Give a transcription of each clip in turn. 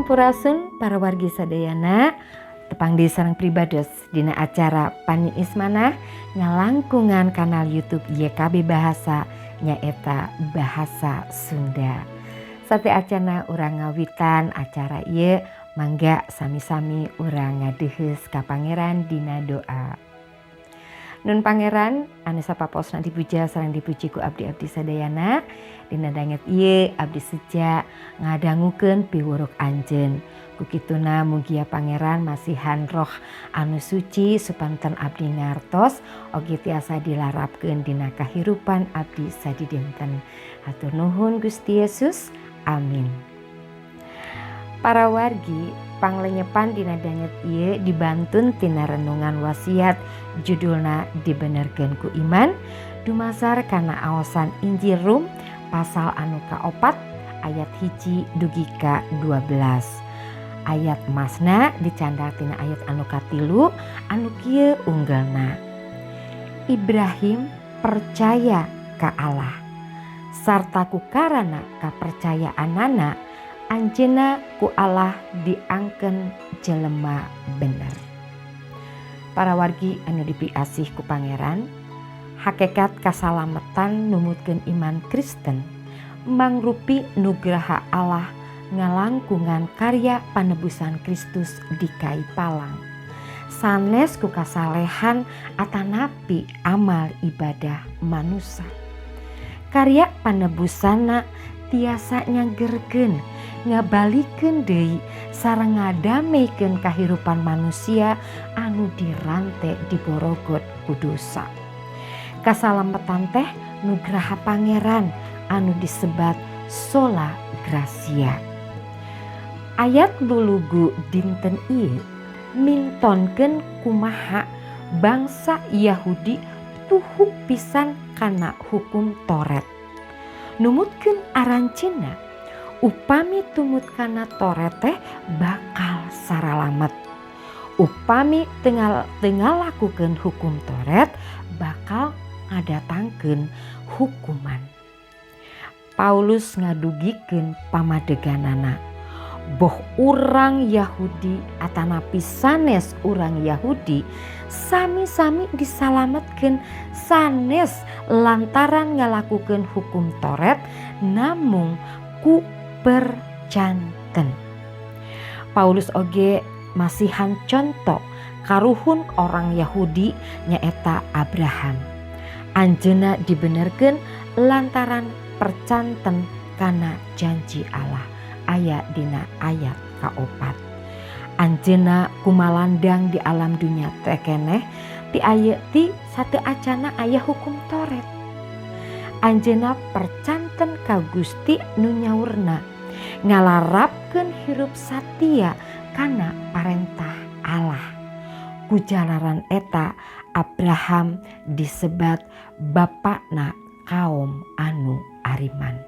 Sampurasun para wargi sadayana tepang di sareng pribados dina acara paniis manah ngalangkungan kanal YouTube YKB Bahasa nyaeta Bahasa Sunda. Sate acana urang ngawitan acara ieu mangga sami-sami urang ngadeheus ka Pangeran dina doa. Nun Pangeran anu sapaposna dipuja sareng dipuji ku abdi-abdi sadayana dina danget ieu abdi seja ngadangukeun piwuruk anjeun. Kukituna mugia Pangeran masihan roh anu suci supanten abdi ngartos oge tiasa dilarapkeun dina kahirupan abdi sadidinten. Hatur nuhun Gusti Yesus. Amin. Para wargi panglenyepan dina danget ieu dibantun tina renungan wasiat judulna dibenerkeun ku iman dumasar kana aosan Injil Rum pasal anu ka-4 ayat 1 dugi ka 12. Ayat masna dicandak tina ayat anu ka-3 anu kieu unggalna. Ibrahim percaya ka Allah sarta ku karana kapercayaanana anjeunna ku Allah diangkeun jelema bener. Para wargi anu dipiasih ku Pangeran, hakikat kasalametan numutkeun iman Kristen mangrupi nugraha Allah ngalangkungan karya panebusan Kristus di kai palang. Sanes ku kasalehan atanapi amal ibadah manusia. Karya panebusana tiasa nyanggerkeun ngabalikeun deui sareng ngadamekeun kahirupan manusia anu dirante diborogot ku dosa. Kasalametan teh nugraha Pangeran anu disebat sola gracia. Ayat lulugu dinten ieu mintonkeun kumaha bangsa Yahudi tuhuk pisan kana hukum Toret. Numutkeun aranceunna upami tumut kana Toret teh bakal saralamet. Upami teu ngalakukeun hukum Toret bakal ngadatangkeun hukuman. Paulus ngadugikeun pamadeganana boh urang Yahudi atanapi sanes urang Yahudi sami-sami disalametkeun sanes lantaran ngalakukeun hukum Toret namung ku percanten. Paulus oge masihan contoh karuhun orang Yahudi nyaeta Abraham. Anjeunna dibenerkeun lantaran percanten kana janji Allah aya dina ayat ka-4. Anjeunna kumalandang di alam dunia teh keneh ti aya ti sateu acana aya hukum Toret. Anjeunna percanten ka Gusti nu nyaurna ngalarapkeun hirup satia kana parentah Allah. Kujalaran eta Abraham disebat bapana kaum anu ariman.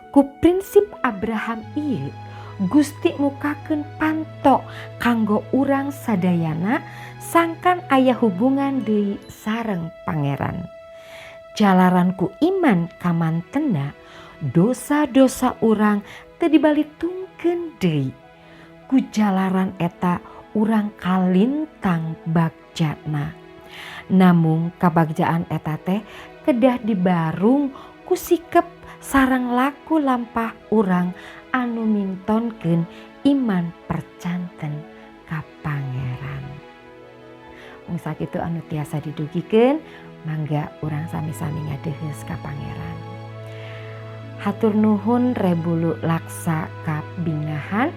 Ku prinsip Abraham ieu Gusti mukakeun panto kanggo urang sadayana sangkan aya hubungan deui sareng Pangeran. Jalaran ku iman kamantena dosa-dosa urang teu dibalitungkeun deui. Ku jalaran eta urang kalintang bagjana. Namung kabagjaan eta teh kedah dibarung ku sikep sareng laku lampah urang anu mintonkeun iman percanten ka Pangeran. Mung sakitu anu tiasa didugikeun mangga urang sami-sami ngadeheus ka Pangeran. Hatur nuhun rebulu laksa kabingahan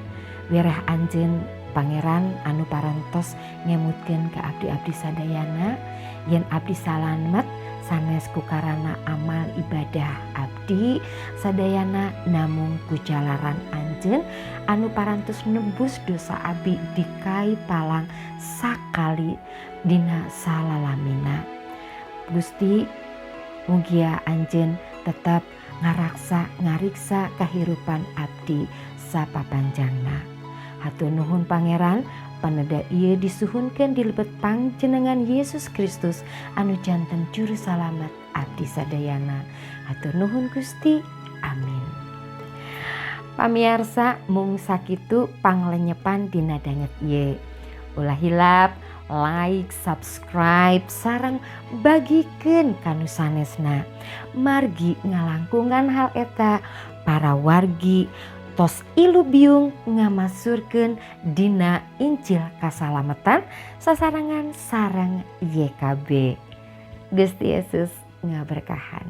wireh anjeun Pangeran anu parantos ngemutkeun ka abdi-abdi sadayana yen abdi salamet sanes ku karana amal ibadah abdi sadayana namung ku jalaran anjeun anu parantos nebus dosa abdi di kai palang sakali dina salalamina. Gusti mugia anjeun tetep ngaraksa ngariksa kahirupan abdi sapapanjangna. Hatur nuhun Pangeran paneda ieu disuhunkeun di lebet panjenengan Yesus Kristus anu janten juru salamet abdi sadayana. Hatur nuhun Gusti. Amin. Pamirsa mung sakitu panglenyepan dina danget ye. Ulah hilap, like, subscribe, sareng bagikeun kanu sanesna. Margi ngalangkungan hal eta para wargi tos ilubiung ngamasurkeun dina Injil kasalametan sasarangan sareng YKB. Gusti Yesus ngaberkahan.